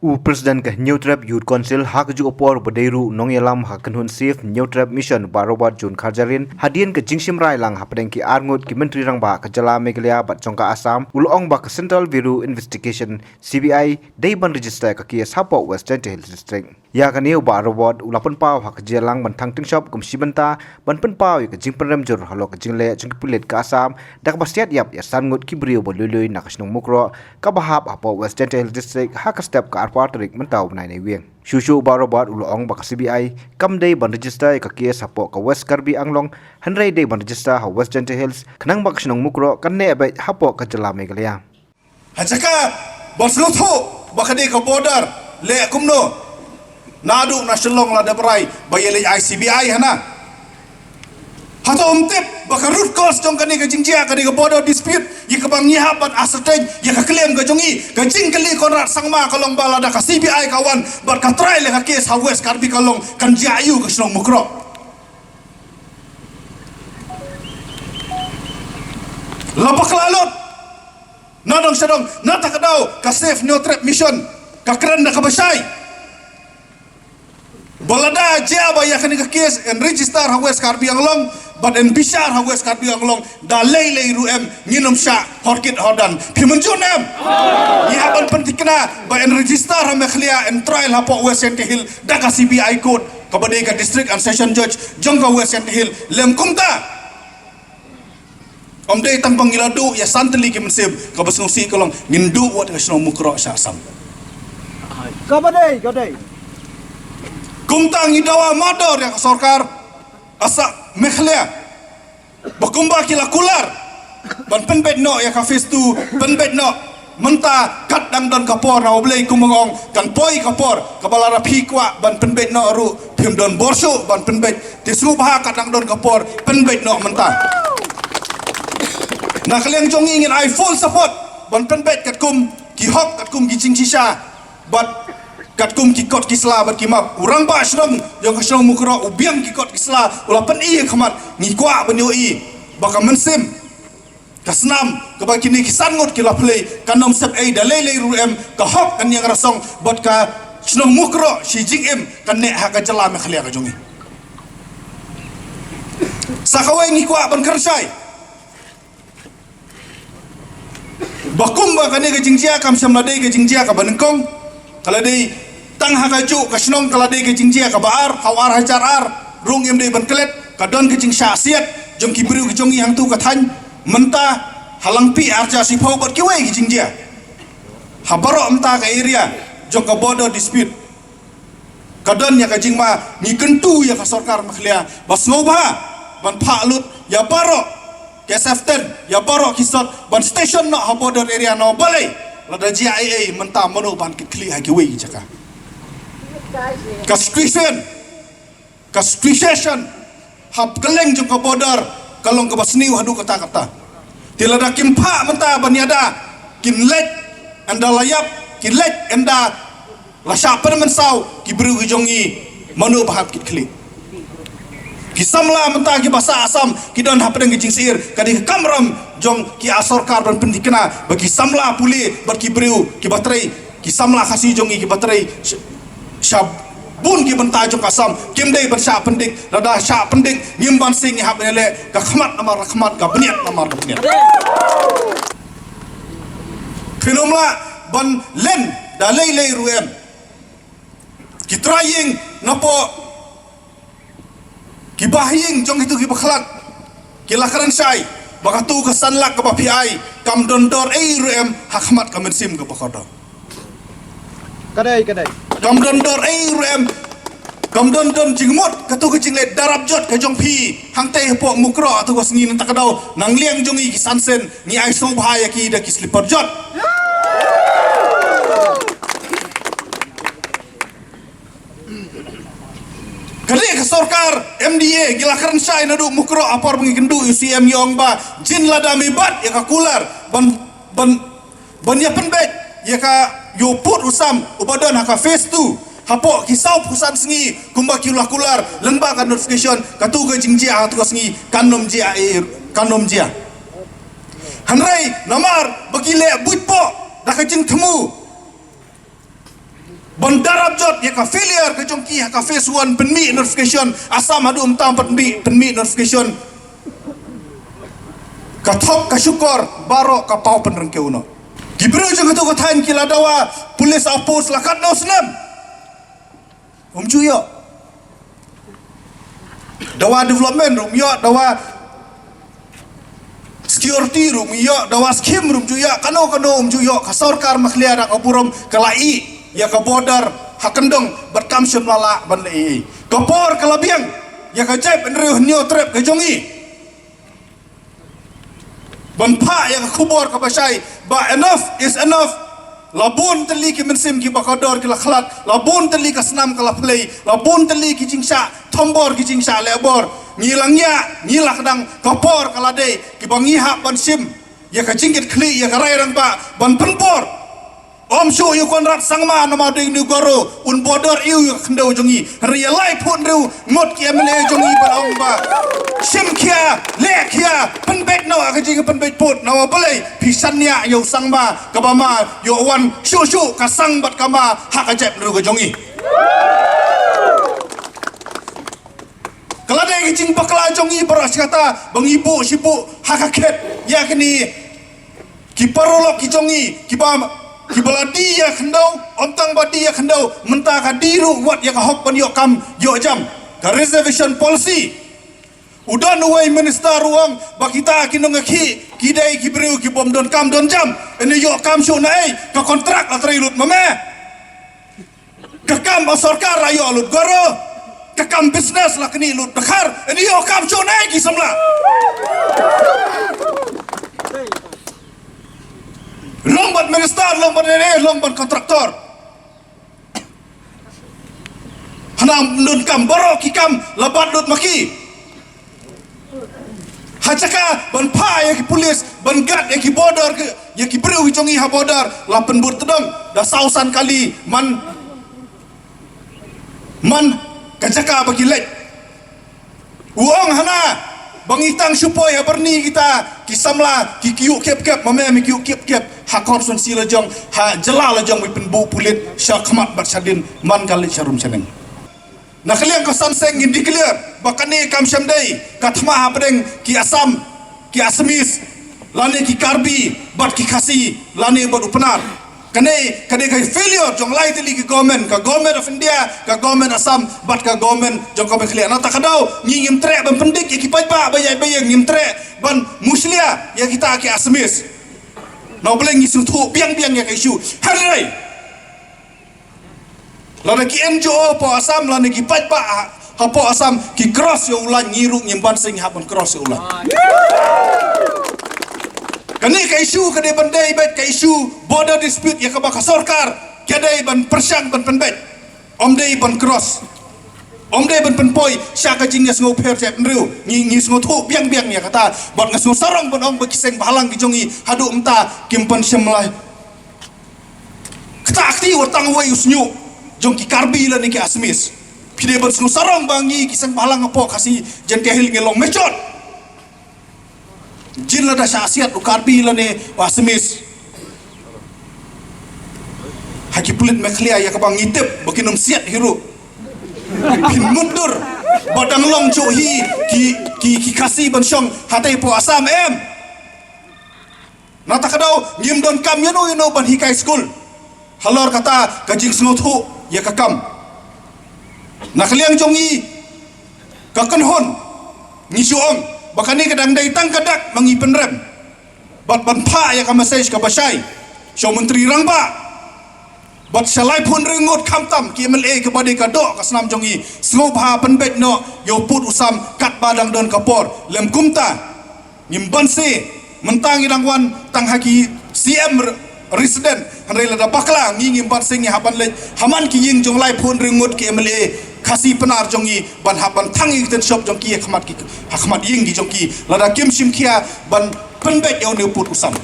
Presiden ke New Trap Youth Council hak ju opor bedairu nong yalam hak kenhun sif New Trap Mission barobat Jun Kharjarin hadian ke jingsim rai lang hapdeng ki arngut ki menteri rang ba ke jala Meghalaya bat jongka Assam ulong ba ke Central Bureau Investigation CBI dei ban register ke ki Sapo Western Hills District ya kan eu barobat ulapun pau hak jelang bantang tingshop kum sibenta ban pen pau ke jingpen rem jur halo ke jingle jing pilet ke Assam dak basiat yap ya sangut ki brio bolului nakasnung mukro ka bahap apa Western Hills District hak step ka Patrick mentau nai nei wieng shushu barobat ulong bak CBI kam dei ban register ka kes hapo ka West Karbi Anglong hanrei dei ban register ha West Gentle Hills khnang bak snong mukro kan ne ba hapo ka jala Meghalaya hajaka baslutu bakade ka border le kumno nadu nasional la debrai bayele ICBI hana hato umtip baka root cause jong kani ka jingjia kani ka border dispute ye ka bang nyiha ban ascertain ye ka claim ka jongi ka jingkali konrat sangma kalong bala da ka CBI kawan bat ka try le ka case ha West Karbi kalong kan jayu ka snong mukro lapak lalot nadong sadong natakadaw ka safe New Trap Mission ka kran na ka basay balada jaba ya kani ka case and register ha West Karbi Anglong but en bishar ha West Karbi Anglong da lei ruem nginum sha horkit hodan pimenjunem ya ban pentikna ba en register ha Meghalaya en trial ha po West Gentle Hill da ka CBI code ka badai ka district and session judge jongka West Gentle Hill lem kumta om dei tampang iladu ya santli ki mensib ka basngsi kolong ngindu wat ka sno mukro sha sam ka badai kumtang idawa mador ya sarkar asa Meghalaya bakumba kila kular ban penbet no ya ka phase 2 penbet no menta kat dang don kapor na oblei kumongong kan poi kapor kabalara phikwa ban penbet no ru phim don borso ban penbet tisu bah kat dang don kapor penbet no menta na kaliang jong ingin I full support ban penbet kat kum ki hok kat kum ki chingsisha but kat kum ki kot kisla bat kimap urang ba shrong jong shrong mukro ubiang ki kot kisla ulapan i khamat ni kwa banyo i baka mensim kasnam ka ba kini kisangot kila play kanom sep ai dalai ruem ka hok kan yang rasong bat ka shrong mukro shi jing em kan ne ha ka jala Meghalaya ka jongi sakawai ni kwa ban karsai bakum ba kane ka jingjia kam samladai ka jingjia ka banengkong kalau di tang hakaju kasnong kalau di kecing jia ka baar hawar hajar ar rung em di ban kelet ka don kecing syasiat jong kibriu kejongi hang tu ka than menta halang pi arja si phau bat kiwai kecing jia habaro menta ka area jong ka border dispute ka don ya ka jing ma ni kentu ya ka sarkar Meghalaya bas ngobha ban phalut ya baro KSF10 ya baro kisot ban station no ha border area no balai lada JIA menta mano ban kli ha kiwi jaka castration hab keleng jong ka border kalong ka basni hadu kata tilada kimpa menta baniada kinlet anda layap kinlet anda lasha permensau kibru jongi mano bahap kli kisamla menta ki bahasa Asam kidon hapeng ki jingsir kadi kamram jong ki asorkar ban pendikna bagi samla puli bagi briu ki batrai ki samla khasi jongi ki batrai syab bun ki benta jong kasam kimdei bersya pendik rada sya pendik ngimban sing hab nele ka khmat namar rahmat ka beniat namar beniat khinomla ban len da lei ruem ki trying napo ki bahing jong itu ki bakhlat ki lakaran sai baka tu ka sanlak ka bapiai kam dondor ruem hakmat ka mensim ka bakodo kadai kam dondor ruem kam dondon jingmot ka tu ka jingle darab jot ka jong phi hang te po mukro atu was ngin takadaw nang liang jongi ki sansen ni ai so bahaya ki da ki slipper jot kali ka sarkar MDA gilakaran sai nadu mukro apor mengikendu UCM yong ba jin lada mibat ya ka kular ban ya penbet ya ka yo put usam ubadon ha ka phase 2 hapo kisau pusan sengi kumba kiulah kular lengba kan notification katu ga jingjia ha tu sengi kanom jia hanrai namar bagile buitpo da ka jing themu ban darab jot ya ka failure ke jongki ha ka phase 1 penmi notification asam hadu umtam penmi notification ka thok ka syukur baro ka pau penreng ke uno gibru jong tu ka than kila dawa police outpost lakat no senam umjuyo dawa development rum yo dawa security rum yo dawa scheme rum juyo kano umjuyo ka sarkar makhlia rak apurum kalai ya ka border hakendong berkam semlala ban lei kapor kalabiang ya ka jep nriu nio trep ke jongi ban pha ya ka khubor ka basai ba enough is enough labun tali ki mensim ki bakador ki lakhlat labun tali ka snam ka laplay labun tali ki jingsa thombor ki jingsa lebor ngilangnya ngilakdang kapor kalade ki bangi ha ban sim ya ka jingit khli ya ka rai rang ba ban penpor Om show you konrat sangma nama ding ni goro un border you kendo jongi realize pun ru ngot ki amle jongi ban ong ba sim kia le kia penbet no ka jing penbet put nawa boleh pisanya yo sangma ka bama yo wan show ka sang bat kama hak ajep ru ka jongi kalau ada jing bakla jongi beras kata bang ibu sibu hakaket ya kini ki parolok ki jongi ki bama kibala dia kendau ontang ba dia kendau mentah ka diru wat ya ka hok ban yo kam yo jam ka reservation policy udan uai minister ruang ba kita kinong ki kidai ki breu ki bom don kam don jam ene yo kam sho nai ka kontrak la trai lut mame ka kam ba sarkar ayo lut goro ka kam business la kini lut dakhar ene yo kam sho nai ki samla lombat minister, lombat ini, lombat kontraktor. Hanam nun kam baro kikam labat lut maki. Hacaka ban pa ya ki polis, ban gad ya ki border ke ya ki breu jongi ha border la penbur tedong da sausan kali man kacaka bagi lek. Uang hana bangitang supaya berni kita kisamla ki kiuk kep mame mi kiuk kep hakor son sila jong ha jelala jong mi penbu pulit syakmat batsadin man kali syarum seneng nak kalian kesan seng indi clear bakani kam syamdai kathma ha pedeng ki asam ki asmis lani ki karbi bat ki khasi lani bat upanar kane kai failure jong lai tili ki government of India ka government Assam bat ka government jong ka khlian na takadau ngim tre ban pendik ya ki pajpa bayai ngim tre ban muslia ya kita ki asmis no boleh ngisu thu biang ya kai shu harai lana ki NGO po Assam lana ki pajpa ha po Assam ki cross yo ulan ngiru nyimban sing ha ban cross yo ulan kani ka isu ka de bandai bet ka isu border dispute ya ka ba sarkar kedai ban persang ban penbet om dei ban cross om dei ban penpoi sya ka jing ngo pher cep nriu ngi ngo thu biang ya kata bot ngo sarong ban ong ba kiseng balang ki jongi hadu umta kimpan semlai kata akti watang wai usnyu jong ki karbi la ni ki asmis pide ban ngo sarong bangi kiseng balang apo kasi jen tehil ngelong mechot jin la da syasiat ukarbi la ne wasmis haki pulit mekhlia ya kabang ngitip bakinum siat hiru pin mundur badang long jo hi ki kasi ban syong hatai po Assam em nata kadau ngim don kam you ban hikai school halor kata kajing snothu ya kakam nakliang jongi kakenhon ngisuong bakani kadang dai tang kadak mangi penrem bat ban pha ya ka message ka basai so menteri rangba bat salai pun rengot khamtam ki MLA ke badi ka do ka snam jongi sngob ha penbet no yo put usam kat badang don kapor lem kumta ngimban se mentang idangwan tang haki CM resident hanrela da bakla ngimban se ngi haban le haman ki ying jong lai pun rengot ki MLA kasi penar jongi ban haban tangi ten shop jongki khmat ying gi jongki lada kim sim kia ban penbet yo ne put usam